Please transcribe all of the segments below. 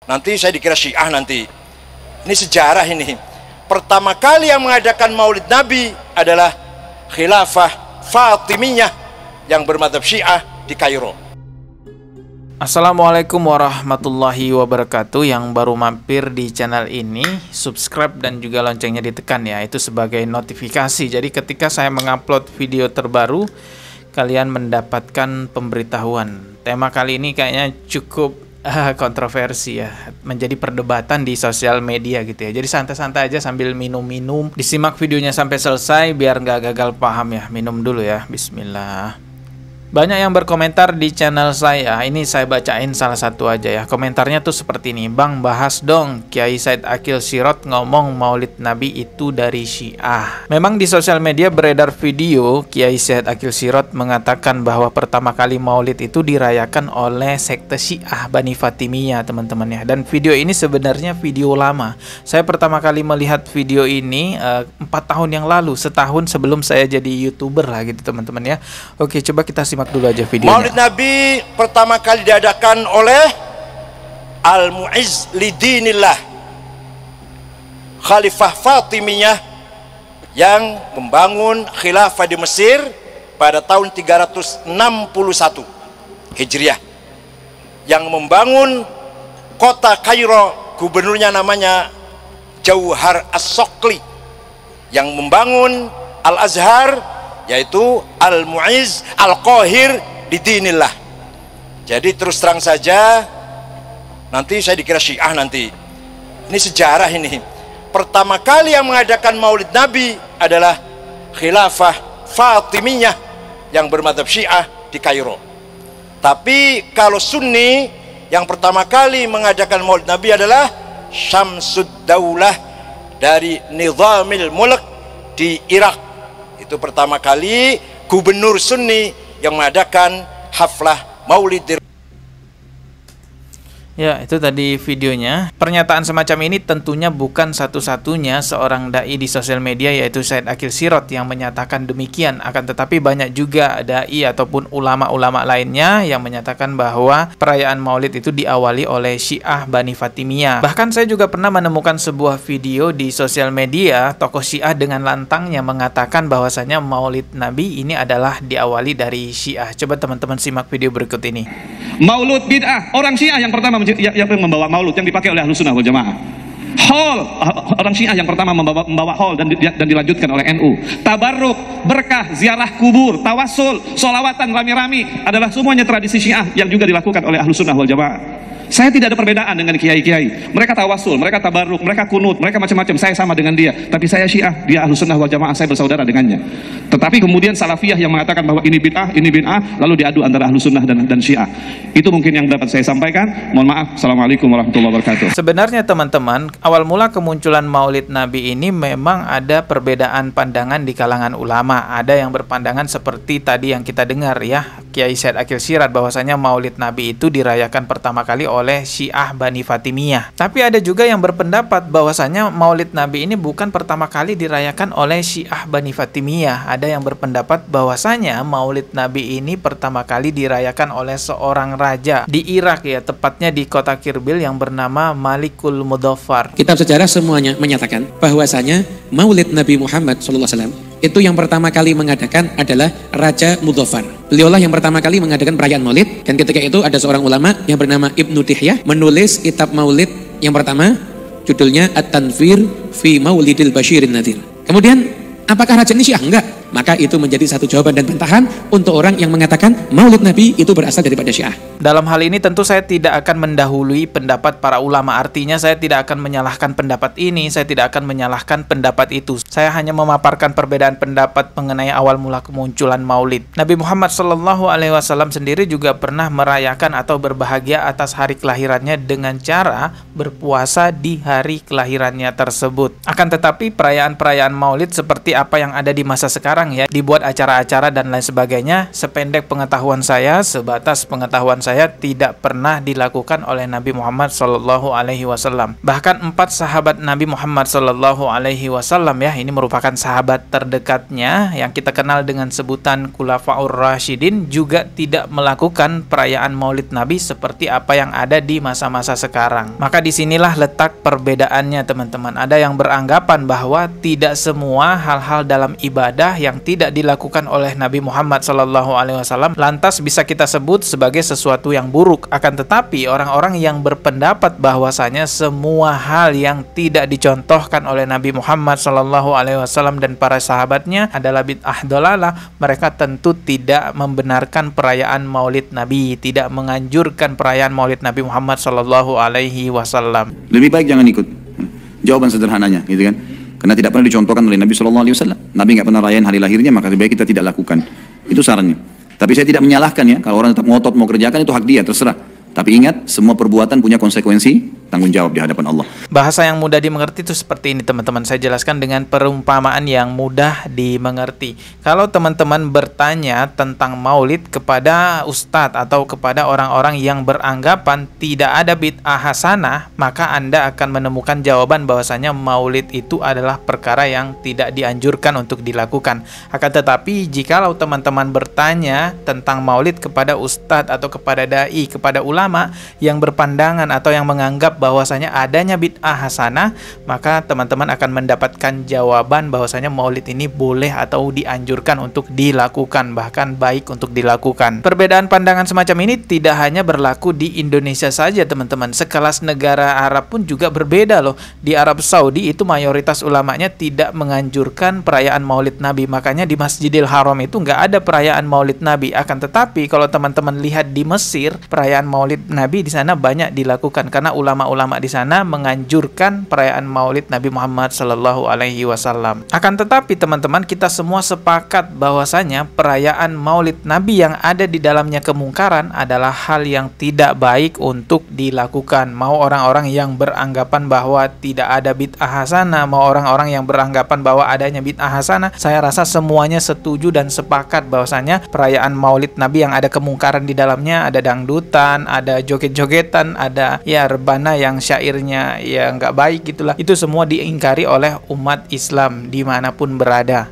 Nanti saya dikira Syiah nanti. Ini sejarah ini. Pertama kali yang mengadakan Maulid Nabi adalah Khilafah Fatimiyah yang bermadzhab Syiah di Kairo. Assalamualaikum warahmatullahi wabarakatuh. Yang baru mampir di channel ini, subscribe dan juga loncengnya ditekan ya, itu sebagai notifikasi. Jadi ketika saya mengupload video terbaru, kalian mendapatkan pemberitahuan. Tema kali ini kayaknya cukup kontroversi ya, menjadi perdebatan di sosial media gitu ya. Jadi santai-santai aja sambil minum-minum, disimak videonya sampai selesai biar nggak gagal paham ya. Minum dulu ya, bismillah. Banyak yang berkomentar di channel saya. Ini saya bacain salah satu aja ya. Komentarnya tuh seperti ini. Bang, bahas dong Kiai Said Aqil Sirot ngomong Maulid Nabi itu dari Syiah. Memang di sosial media beredar video Kiai Said Aqil Sirot mengatakan bahwa pertama kali Maulid itu dirayakan oleh sekte Syiah Bani Fatimiyah, teman-teman ya. Dan video ini sebenarnya video lama. Saya pertama kali melihat video ini 4 tahun yang lalu, setahun sebelum saya jadi YouTuber lah gitu, teman-teman ya. Oke, coba kita simak dulu aja videonya. Maulid Nabi pertama kali diadakan oleh Al-Mu'izz Lidinillah, Khalifah Fatimiyah yang membangun khilafah di Mesir pada tahun 361 Hijriah, yang membangun kota Kairo, gubernurnya namanya Jauhar As-Sokli, yang membangun Al-Azhar yaitu Al-Mu'izz Al-Qahir Lidinillah. Jadi terus terang saja, nanti saya dikira Syiah nanti. Ini sejarah ini. Pertama kali yang mengadakan Maulid Nabi adalah Khilafah Fatimiyah yang bermadzhab Syiah di Kairo. Tapi kalau Sunni, yang pertama kali mengadakan Maulid Nabi adalah Syamsud Daulah dari Nizamil Mulk di Irak. Itu pertama kali gubernur Sunni yang mengadakan haflah Maulid. Ya, itu tadi videonya. Pernyataan semacam ini tentunya bukan satu-satunya seorang dai di sosial media, yaitu Said Aqil Sirot yang menyatakan demikian. Akan tetapi banyak juga dai ataupun ulama-ulama lainnya yang menyatakan bahwa perayaan Maulid itu diawali oleh Syiah Bani Fatimiyah. Bahkan saya juga pernah menemukan sebuah video di sosial media tokoh Syiah dengan lantangnya mengatakan bahwasanya Maulid Nabi ini adalah diawali dari Syiah. Coba teman-teman simak video berikut ini. Maulud bid'ah, orang Syiah yang pertama yang membawa maulud yang dipakai oleh Ahlus Sunnah wal Jamaah. Haul, orang Syiah yang pertama membawa haul dan dilanjutkan oleh NU. Tabarruk, berkah, ziarah kubur, tawasul, sholawatan rami-rami adalah semuanya tradisi Syiah yang juga dilakukan oleh Ahlus Sunnah wal Jamaah. Saya tidak ada perbedaan dengan kiai-kiai. Mereka tawasul, mereka tabarruk, mereka kunut, mereka macam-macam. Saya sama dengan dia. Tapi saya Syiah, dia Ahlus Sunnah wal Jamaah, saya bersaudara dengannya. Tetapi kemudian Salafiyah yang mengatakan bahwa ini bid'ah, lalu diadu antara Ahlus Sunnah dan Syiah. Itu mungkin yang dapat saya sampaikan. Mohon maaf. Assalamualaikum warahmatullahi wabarakatuh. Sebenarnya teman-teman, awal mula kemunculan Maulid Nabi ini memang ada perbedaan pandangan di kalangan ulama. Ada yang berpandangan seperti tadi yang kita dengar ya, Kiai Said Aqil Sirot, bahwasanya Maulid Nabi itu dirayakan pertama kali oleh Syiah Bani Fatimiyah. Tapi ada juga yang berpendapat bahwasanya Maulid Nabi ini bukan pertama kali dirayakan oleh Syiah Bani Fatimiyah. Ada yang berpendapat bahwasanya Maulid Nabi ini pertama kali dirayakan oleh seorang raja di Irak ya, tepatnya di kota Kirbil yang bernama Malikul Mudaffar. Kitab sejarah semuanya menyatakan bahwasanya Maulid Nabi Muhammad SAW itu yang pertama kali mengadakan adalah Raja Mudaffar. Beliaulah yang pertama kali mengadakan perayaan Maulid, dan ketika itu ada seorang ulama yang bernama Ibnu Dihyah menulis kitab Maulid yang pertama, judulnya At-Tanfir fi Maulidil Bashirin Nadhir. Kemudian, apakah raja ini Syiah? Enggak. Maka itu menjadi satu jawaban dan bantahan untuk orang yang mengatakan Maulid Nabi itu berasal daripada Syiah. Dalam hal ini tentu saya tidak akan mendahului pendapat para ulama. Artinya saya tidak akan menyalahkan pendapat ini, saya tidak akan menyalahkan pendapat itu. Saya hanya memaparkan perbedaan pendapat mengenai awal mula kemunculan Maulid. Nabi Muhammad SAW sendiri juga pernah merayakan atau berbahagia atas hari kelahirannya dengan cara berpuasa di hari kelahirannya tersebut. Akan tetapi perayaan-perayaan Maulid seperti apa yang ada di masa sekarang sekarang ya, dibuat acara-acara dan lain sebagainya. Sependek pengetahuan saya, sebatas pengetahuan saya, tidak pernah dilakukan oleh Nabi Muhammad SAW. Bahkan 4 sahabat Nabi Muhammad SAW ya, ini merupakan sahabat terdekatnya yang kita kenal dengan sebutan Khulafaur Rasyidin, juga tidak melakukan perayaan Maulid Nabi seperti apa yang ada di masa-masa sekarang. Maka disinilah letak perbedaannya teman-teman. Ada yang beranggapan bahwa tidak semua hal-hal dalam ibadah yang tidak dilakukan oleh Nabi Muhammad SAW lantas bisa kita sebut sebagai sesuatu yang buruk. Akan tetapi orang-orang yang berpendapat bahwasanya semua hal yang tidak dicontohkan oleh Nabi Muhammad SAW dan para sahabatnya adalah bid'ah dolalah, mereka tentu tidak membenarkan perayaan Maulid Nabi, tidak menganjurkan perayaan Maulid Nabi Muhammad SAW. Lebih baik jangan ikut. Jawaban sederhananya, gitu kan? Karena tidak pernah dicontohkan oleh Nabi SAW. Nabi nggak pernah rayain hari lahirnya, maka lebih baik kita tidak lakukan. Itu sarannya. Tapi saya tidak menyalahkan ya, kalau orang tetap ngotot mau kerjakan itu hak dia, terserah. Tapi ingat, semua perbuatan punya konsekuensi, tanggung jawab di hadapan Allah. Bahasa yang mudah dimengerti itu seperti ini teman-teman. Saya jelaskan dengan perumpamaan yang mudah dimengerti. Kalau teman-teman bertanya tentang maulid kepada ustadz atau kepada orang-orang yang beranggapan tidak ada bid'ah hasanah, maka Anda akan menemukan jawaban bahwasanya maulid itu adalah perkara yang tidak dianjurkan untuk dilakukan. Akan tetapi jikalau teman-teman bertanya tentang maulid kepada ustadz atau kepada dai, kepada ulama yang berpandangan atau yang menganggap bahwasanya adanya bid'ah hasanah, maka teman-teman akan mendapatkan jawaban bahwasanya maulid ini boleh atau dianjurkan untuk dilakukan, bahkan baik untuk dilakukan. Perbedaan pandangan semacam ini tidak hanya berlaku di Indonesia saja teman-teman, sekelas negara Arab pun juga berbeda loh. Di Arab Saudi itu mayoritas ulamanya tidak menganjurkan perayaan maulid Nabi, makanya di Masjidil Haram itu nggak ada perayaan maulid Nabi. Akan tetapi kalau teman-teman lihat di Mesir, perayaan maulid Nabi di sana banyak dilakukan karena ulama-ulama di sana menganjurkan perayaan Maulid Nabi Muhammad SAW. Akan tetapi teman-teman, kita semua sepakat bahwasanya perayaan Maulid Nabi yang ada di dalamnya kemungkaran adalah hal yang tidak baik untuk dilakukan. Mau orang-orang yang beranggapan bahwa tidak ada bid'ah hasanah, mau orang-orang yang beranggapan bahwa adanya bid'ah hasanah, saya rasa semuanya setuju dan sepakat bahwasanya perayaan Maulid Nabi yang ada kemungkaran di dalamnya, ada dangdutan, ada joget-jogetan, ada ya rebana yang syairnya ya nggak baik gitulah. Itu semua diingkari oleh umat Islam dimanapun berada.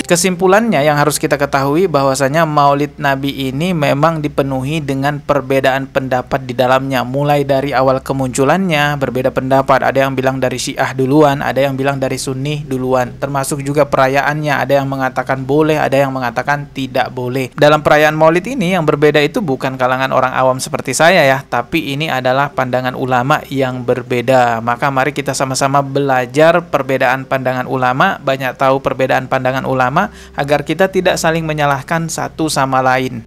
Kesimpulannya yang harus kita ketahui bahwasanya Maulid Nabi ini memang dipenuhi dengan perbedaan pendapat di dalamnya. Mulai dari awal kemunculannya berbeda pendapat. Ada yang bilang dari Syiah duluan, ada yang bilang dari Sunni duluan. Termasuk juga perayaannya, ada yang mengatakan boleh, ada yang mengatakan tidak boleh. Dalam perayaan Maulid ini yang berbeda itu bukan kalangan orang awam seperti saya ya, tapi ini adalah pandangan ulama yang berbeda. Maka mari kita sama-sama belajar perbedaan pandangan ulama, banyak tahu perbedaan pandangan ulama, agar kita tidak saling menyalahkan satu sama lain.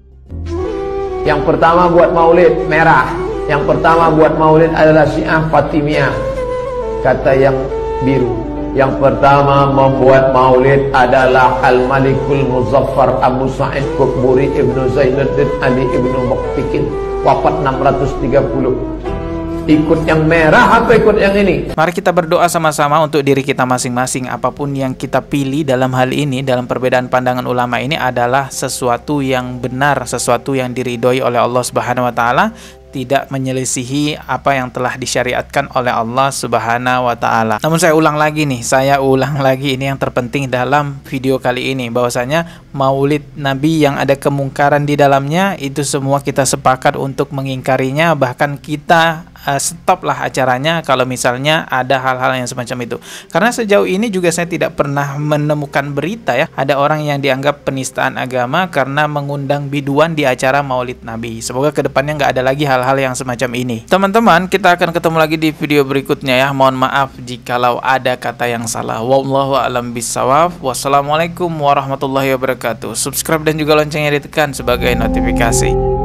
Yang pertama buat maulid merah, yang pertama buat maulid adalah Syiah Fatimiyah, kata yang biru. Yang pertama membuat maulid adalah Al-Malikul Muzaffar Abu Sa'id Qutburi Ibnu Zainuddin Ali Ibnu Muqtikin, wafat 630. Ikut yang merah atau ikut yang ini? Mari kita berdoa sama-sama untuk diri kita masing-masing. Apapun yang kita pilih dalam hal ini, dalam perbedaan pandangan ulama ini adalah sesuatu yang benar, sesuatu yang diridhoi oleh Allah Subhanahu wa taala, tidak menyelisihi apa yang telah disyariatkan oleh Allah Subhanahu wa taala. Namun saya ulang lagi ini yang terpenting dalam video kali ini, bahwasanya Maulid Nabi yang ada kemungkaran di dalamnya itu semua kita sepakat untuk mengingkarinya, bahkan kita stoplah acaranya kalau misalnya ada hal-hal yang semacam itu. Karena sejauh ini juga saya tidak pernah menemukan berita ya, ada orang yang dianggap penistaan agama karena mengundang biduan di acara Maulid Nabi. Semoga kedepannya nggak ada lagi hal-hal yang semacam ini. Teman-teman, kita akan ketemu lagi di video berikutnya ya. Mohon maaf jikalau ada kata yang salah. Wallahu a'lam bishawab. Wassalamualaikum warahmatullahi wabarakatuh. Subscribe dan juga loncengnya ditekan sebagai notifikasi.